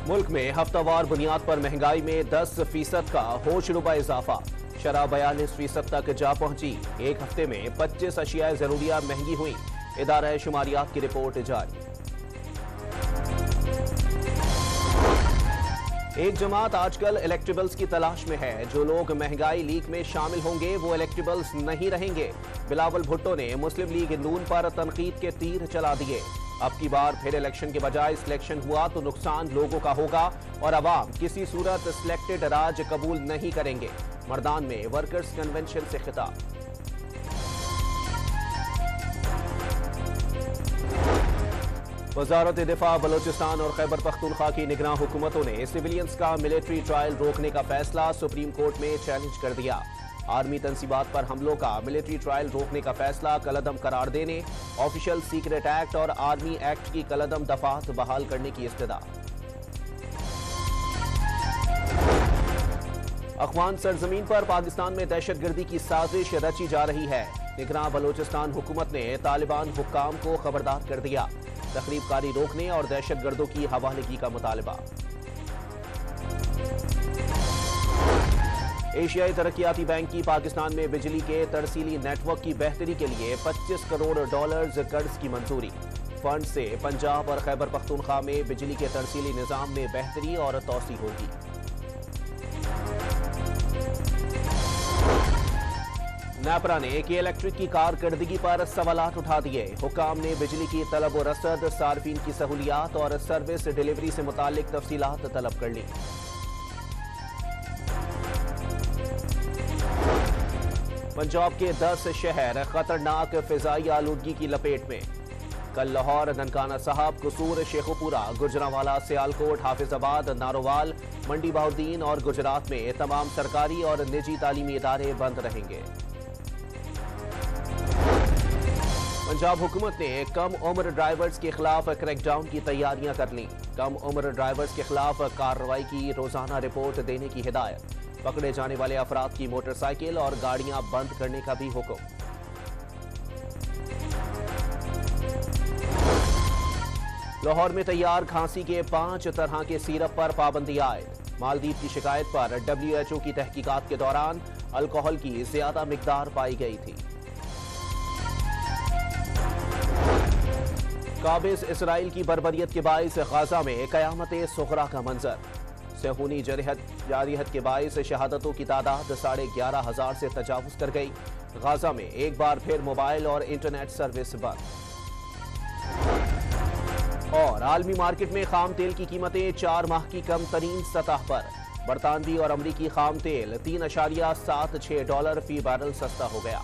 मुल्क में हफ्तावार बुनियाद पर महंगाई में 10% का होशरुबा इजाफा। शरह 42% तक जा पहुंची। एक हफ्ते में 25 अशियाए जरूरिया महंगी हुई। इदारा शुमारियात की रिपोर्ट जारी। एक जमात आजकल इलेक्टेबल्स की तलाश में है। जो लोग महंगाई लीग में शामिल होंगे वो इलेक्टेबल्स नहीं रहेंगे। बिलावल भुट्टो ने मुस्लिम लीग नून पर तनकीद के तीर चला दिए। अब की बार फिर इलेक्शन के बजाय सिलेक्शन हुआ तो नुकसान लोगों का होगा और अवाम किसी सूरत सिलेक्टेड राज कबूल नहीं करेंगे। मर्दान में वर्कर्स कन्वेंशन से खिताब। वजारत दिफा बलोचिस्तान और खैबर पख्तूनख्वा की निगरान हुकूमतों ने सिविलियंस का मिलिट्री ट्रायल रोकने का फैसला सुप्रीम कोर्ट में चैलेंज कर दिया। आर्मी तंसीबात पर हमलों का मिलिट्री ट्रायल रोकने का फैसला कलअदम करार देने, ऑफिशियल सीक्रेट एक्ट और आर्मी एक्ट की कलअदम दफात बहाल करने की इस्तदा। अफगान सरजमीन पर पाकिस्तान में दहशतगर्दी की साजिश रची जा रही है। निगरान बलोचिस्तान हुकूमत ने तालिबान हुक्काम को खबरदार कर दिया। तखरीबकारी रोकने और दहशतगर्दों की हवालगी का मुतालबा। एशियाई तरक्याती बैंक की पाकिस्तान में बिजली के तरसीली नेटवर्क की बेहतरी के लिए $25 करोड़ कर्ज की मंजूरी। फंड से पंजाब और खैबर पख्तूनख्वा में बिजली के तरसीली निजाम में बेहतरी और तोसी होगी। नेपरा ने के इलेक्ट्रिक की कारकर्दगी पर सवालात उठा दिए। हुकाम ने बिजली की तलब और रसद, सार्फिन की सहूलियात और सर्विस डिलीवरी से मुतालिक तफसीलात तलब कर ली। पंजाब के 10 शहर खतरनाक फिजाई आलूदगी की लपेट में। कल लाहौर, ननकाना साहब, कसूर, शेखुपुरा, गुजरांवाला, सियालकोट, हाफिजाबाद, नारोवाल, मंडी बहाउद्दीन और गुजरात में तमाम सरकारी और निजी तालीमी इदारे बंद रहेंगे। पंजाब हुकूमत ने कम उम्र ड्राइवर्स के खिलाफ क्रैकडाउन की तैयारियां कर ली। कम उम्र ड्राइवर्स के खिलाफ कार्रवाई की रोजाना रिपोर्ट देने की हिदायत। पकड़े जाने वाले अफराद की मोटरसाइकिल और गाड़ियां बंद करने का भी हुक्म। लाहौर में तैयार खांसी के 5 तरह के सिरप पर पाबंदी आयद। मालदीव की शिकायत पर WHO की तहकीकात के दौरान अल्कोहल की ज्यादा मिकदार पाई गई थी। काबिज इसराइल की बर्बरियत के बाइस गाजा में कयामत सुगरा का मंजर। सेहूनी जारियत के बाइस शहादतों की तादाद 11,500 से तजावुज कर गई। गाजा में एक बार फिर मोबाइल और इंटरनेट सर्विस बंद। और आलमी मार्केट में खाम तेल की कीमतें 4 माह की कम तरीन सतह पर। बरतानवी और अमरीकी खाम तेल $3.76 फी बैरल सस्ता हो गया।